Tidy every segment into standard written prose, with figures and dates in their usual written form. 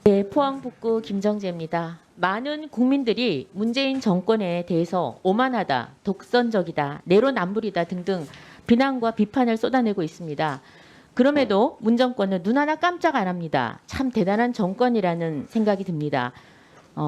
네, 포항 북구 김정재입니다. 많은 국민들이 문재인 정권에 대해서 오만하다, 독선적이다, 내로남불이다 등등 비난과 비판을 쏟아내고 있습니다. 그럼에도 문 정권은 눈 하나 깜짝 안 합니다. 참 대단한 정권이라는 생각이 듭니다.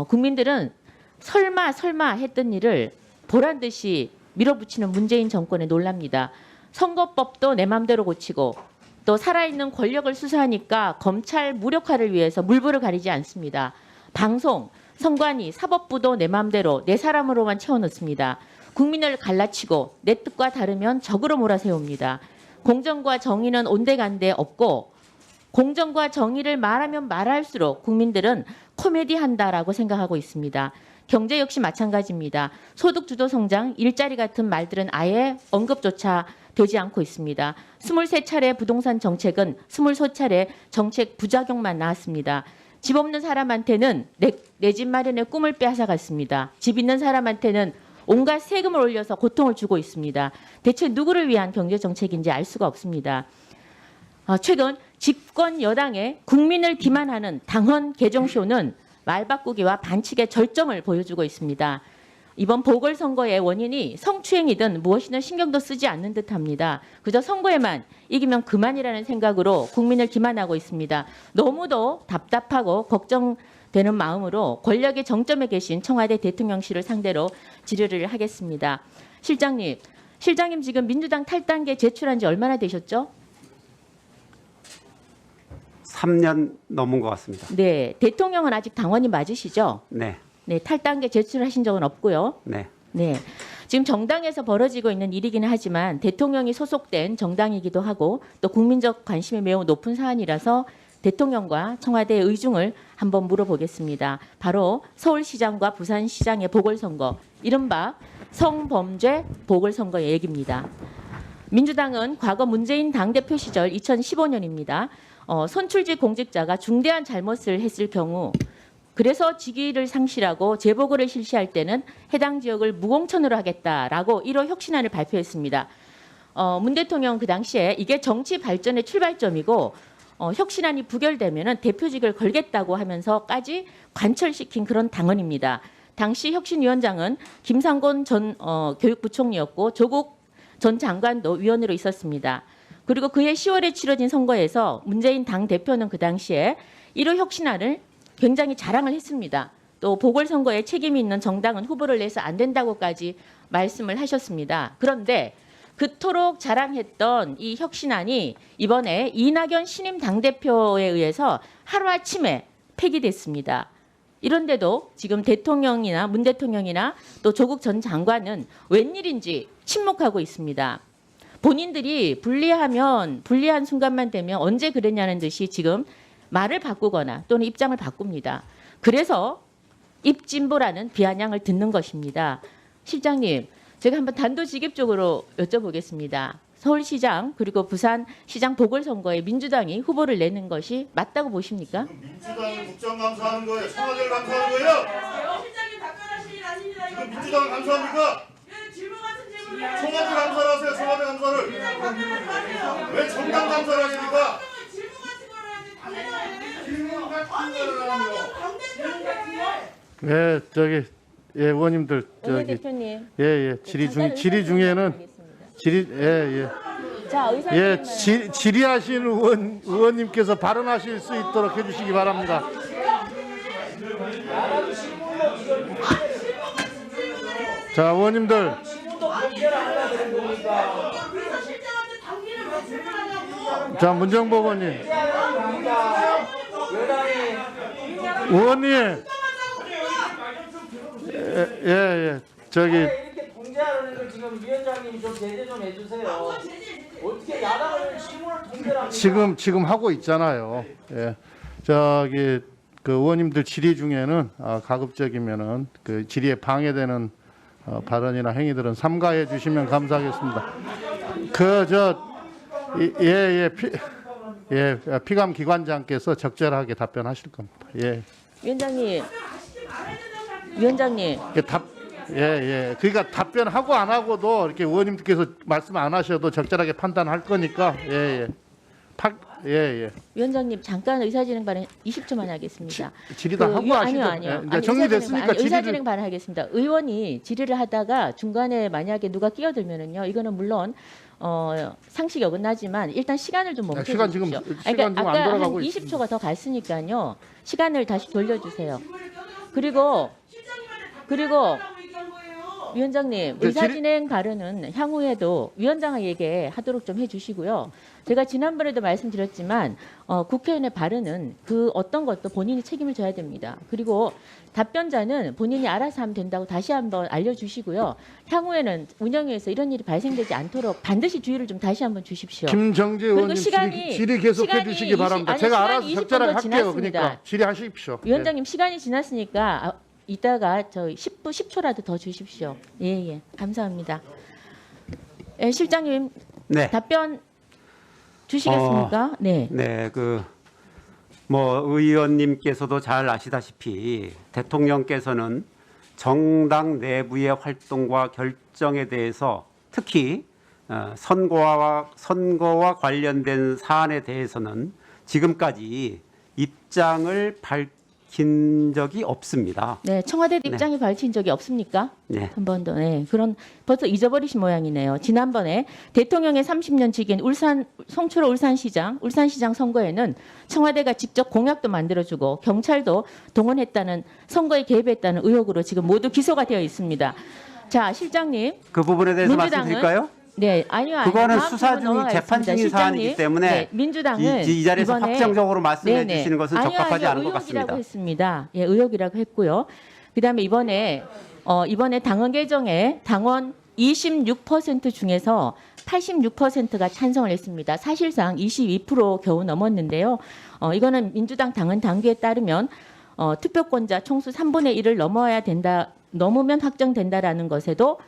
국민들은 설마 했던 일을 보란 듯이 밀어붙이는 문재인 정권에 놀랍니다. 선거법도 내 맘대로 고치고 또 살아있는 권력을 수사하니까 검찰 무력화를 위해서 물불을 가리지 않습니다. 방송, 선관위, 사법부도 내 맘대로 내 사람으로만 채워넣습니다. 국민을 갈라치고 내 뜻과 다르면 적으로 몰아세웁니다. 공정과 정의는 온데간데 없고 공정과 정의를 말하면 말할수록 국민들은 코미디한다라고 생각하고 있습니다. 경제 역시 마찬가지입니다. 소득 주도 성장, 일자리 같은 말들은 아예 언급조차 되지 않고 있습니다. 23차례 부동산 정책은 23차례 정책 부작용만 나왔습니다. 집 없는 사람한테는 내 집 마련의 꿈을 빼앗아갔습니다. 집 있는 사람한테는 온갖 세금을 올려서 고통을 주고 있습니다. 대체 누구를 위한 경제 정책인지 알 수가 없습니다. 최근 집권 여당의 국민을 기만하는 당헌 개정쇼는 말바꾸기와 반칙의 절정을 보여주고 있습니다. 이번 보궐선거의 원인이 성추행이든 무엇이든 신경도 쓰지 않는 듯합니다. 그저 선거에만 이기면 그만이라는 생각으로 국민을 기만하고 있습니다. 너무도 답답하고 걱정되는 마음으로 권력의 정점에 계신 청와대 대통령실을 상대로 질의를 하겠습니다. 실장님 지금 민주당 탈당계 제출한 지 얼마나 되셨죠? 3년 넘은 것 같습니다. 네, 대통령은 아직 당원이 맞으시죠? 네. 네, 탈당계 제출하신 적은 없고요. 네. 네, 지금 정당에서 벌어지고 있는 일이기는 하지만 대통령이 소속된 정당이기도 하고 또 국민적 관심이 매우 높은 사안이라서 대통령과 청와대의 의중을 한번 물어보겠습니다. 바로 서울시장과 부산시장의 보궐선거, 이른바 성범죄 보궐선거의 얘기입니다. 민주당은 과거 문재인 당대표 시절 2015년입니다. 선출직 공직자가 중대한 잘못을 했을 경우 그래서 직위를 상실하고 재보궐을 실시할 때는 해당 지역을 무공천으로 하겠다라고 1호 혁신안을 발표했습니다. 문 대통령 그 당시에 이게 정치 발전의 출발점이고 혁신안이 부결되면 대표직을 걸겠다고 하면서까지 관철시킨 그런 당헌입니다. 당시 혁신위원장은 김상곤 전 교육부총리였고 조국 전 장관도 위원으로 있었습니다. 그리고 그해 10월에 치러진 선거에서 문재인 당대표는 그 당시에 1호 혁신안을 굉장히 자랑을 했습니다. 또 보궐선거에 책임이 있는 정당은 후보를 내서 안 된다고까지 말씀을 하셨습니다. 그런데 그토록 자랑했던 이 혁신안이 이번에 이낙연 신임 당대표에 의해서 하루아침에 폐기됐습니다. 이런데도 지금 대통령이나 문 대통령이나 또 조국 전 장관은 웬일인지 침묵하고 있습니다. 본인들이 불리한 순간만 되면 언제 그랬냐는 듯이 지금 말을 바꾸거나 또는 입장을 바꿉니다. 그래서 입진보라는 비아냥을 듣는 것입니다. 실장님, 제가 한번 단도직입적으로 여쭤보겠습니다. 서울시장 그리고 부산시장 보궐선거에 민주당이 후보를 내는 것이 맞다고 보십니까? 민주당이 국정감사하는 거예요? 청와대를 감사하는 거예요? 실장님 답변하실 일 아닙니다. 지금 민주당을 감사합니까? 질문 같은 질문을 청와대 감사를 하세요. 청와대 감사를. 답변을 하세요. 왜 정당 감사를 하십니까? 질문 같은 거를 하지 당연하네. 질문 같은 거를 아니 하며. 당대표한테 네, 저기 의원님들 원내 저기 대표님. 질의 중에는 자, 의사님 질의하신 의원님께서 발언하실 수 있도록 해주시기 바랍니다. 자, 의원님들. 비서실장한테 당기를 왜 질문하냐고. 자, 문정복 의원님. 의원님. 저기 이렇게 통제하는 걸 지금 위원장님이 좀 제재 좀 해주세요. 어떻게 야당을 질문을 통제를 합니까? 지금 하고 있잖아요. 예. 저기 그 의원님들 질의 중에는 가급적이면은 그 질의에 방해되는 발언이나 행위들은 삼가해 주시면 감사하겠습니다. 피감 기관장께서 적절하게 답변하실 겁니다. 예. 위원장님. 그러니까 답변하고 안 하고도 이렇게 의원님께서 말씀 안 하셔도 적절하게 판단할 거니까. 예. 위원장님 잠깐 의사진행 발언 20초만 하겠습니다. 질의 다 하고 하시죠. 아니요. 이제 정리됐으니까 의사진행 발언하겠습니다. 의원이 질의를 하다가 중간에 만약에 누가 끼어들면은요, 이거는 물론 상식이 어긋나지만 일단 시간을 좀 멈춰 시간 주십시오. 지금 시간 지금 안 아까 한 돌아가고 20초가 더 갔으니까요. 시간을 다시 돌려주세요. 그리고 위원장님, 네, 의사진행 발언은 향후에도 위원장에게 하도록 좀 해주시고요. 제가 지난번에도 말씀드렸지만 국회의원의 발언은 그 어떤 것도 본인이 책임을 져야 됩니다. 그리고 답변자는 본인이 알아서 하면 된다고 다시 한번 알려주시고요. 향후에는 운영위에서 이런 일이 발생되지 않도록 반드시 주의를 좀 다시 한번 주십시오. 김정재 의원님 질의 계속해 주시기 바랍니다. 제가 알아서 적절하게 할게요. 그러니까 질의하십시오. 위원장님 시간이 지났으니까 이따가 저 10초라도 더 주십시오. 예. 감사합니다. 예, 실장님 네. 답변 주시겠습니까? 네. 네, 의원님께서도 잘 아시다시피 대통령께서는 정당 내부의 활동과 결정에 대해서 특히 선거와 관련된 사안에 대해서는 지금까지 입장을 밝힌 적이 없습니다. 네, 청와대도 입장이 밝힌 적이 없습니까? 네. 한 번도. 네. 벌써 잊어버리신 모양이네요. 지난번에 대통령의 30년 직인 송철호 울산시장 선거에는 청와대가 직접 공약도 만들어주고 경찰도 동원했다는, 선거에 개입했다는 의혹으로 지금 모두 기소가 되어 있습니다. 자, 실장님. 그 부분에 대해서 민주당은- 말씀드릴까요? 네, 아니요. 그거는 다음 수사 부분 중 넘어가겠습니다. 재판 중인 실장님, 사안이기 때문에 네, 민주당은 이 자리에서 이번에- 확정적으로 말씀해 네네. 주시는 것은 적합하지 않은 것 같습니다. 의혹이라고 했습니다. 예, 의혹이라고 했고요. 그다음에 이번에 당원 개정에 당원 26% 중에서 86%가 찬성을 했습니다. 사실상 22% 겨우 넘었는데요. 이거는 민주당 당헌 당규에 따르면 투표권자 총수 3분의 1을 넘으면 확정된다라는 것에도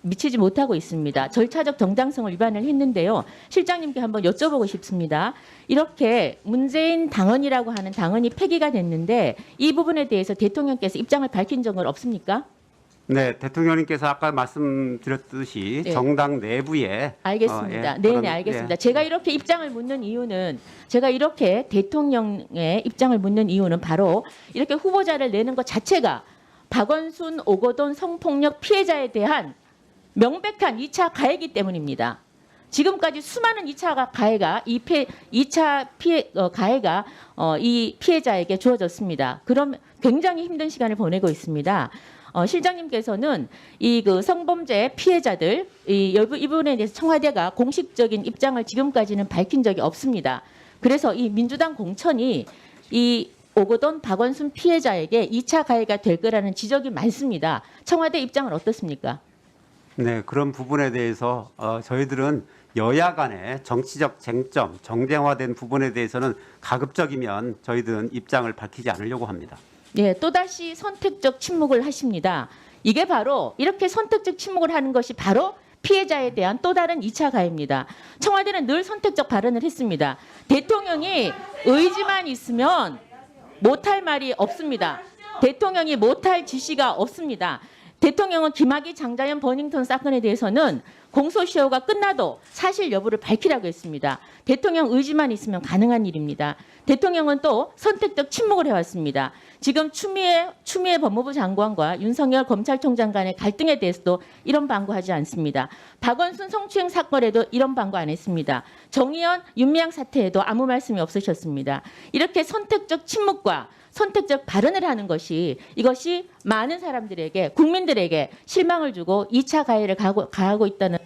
미치지 못하고 있습니다. 절차적 정당성을 위반을 했는데요. 실장님께 한번 여쭤보고 싶습니다. 이렇게 문재인 당헌이라고 하는 당헌이 폐기가 됐는데 이 부분에 대해서 대통령께서 입장을 밝힌 적은 없습니까? 네, 대통령님께서 아까 말씀드렸듯이 네. 정당 내부에 알겠습니다. 그런- 네네, 알겠습니다. 제가 이렇게 입장을 묻는 이유는, 제가 이렇게 대통령의 입장을 묻는 이유는 바로 이렇게 후보자를 내는 것 자체가 박원순, 오거돈 성폭력 피해자에 대한 명백한 2차 가해이기 때문입니다. 지금까지 수많은 2차 가해가 이 피해자에게 주어졌습니다. 그럼 굉장히 힘든 시간을 보내고 있습니다. 실장님께서는 이 성범죄 피해자들 이 부분에 대해서 청와대가 공식적인 입장을 지금까지는 밝힌 적이 없습니다. 그래서 이 민주당 공천이 이 오거돈 박원순 피해자에게 2차 가해가 될 거라는 지적이 많습니다. 청와대 입장은 어떻습니까? 네, 그런 부분에 대해서 저희들은 여야 간의 정치적 쟁점, 정쟁화된 부분에 대해서는 가급적이면 저희들은 입장을 밝히지 않으려고 합니다. 네, 또다시 선택적 침묵을 하십니다. 이게 바로 이렇게 선택적 침묵을 하는 것이 바로 피해자에 대한 또 다른 2차 가해입니다. 청와대는 늘 선택적 발언을 했습니다. 대통령이 의지만 있으면 못할 말이 없습니다. 대통령이 못할 지시가 없습니다. 대통령은 김학의, 장자연, 버닝턴 사건에 대해서는 공소시효가 끝나도 사실 여부를 밝히라고 했습니다. 대통령 의지만 있으면 가능한 일입니다. 대통령은 또 선택적 침묵을 해왔습니다. 지금 추미애 법무부 장관과 윤석열 검찰총장 간의 갈등에 대해서도 이런 방구하지 않습니다. 박원순 성추행 사건에도 이런 방구 안 했습니다. 정의연, 윤미향 사태에도 아무 말씀이 없으셨습니다. 이렇게 선택적 침묵과 선택적 발언을 하는 것이, 이것이 많은 사람들에게, 국민들에게 실망을 주고 2차 가해를 가하고 있다는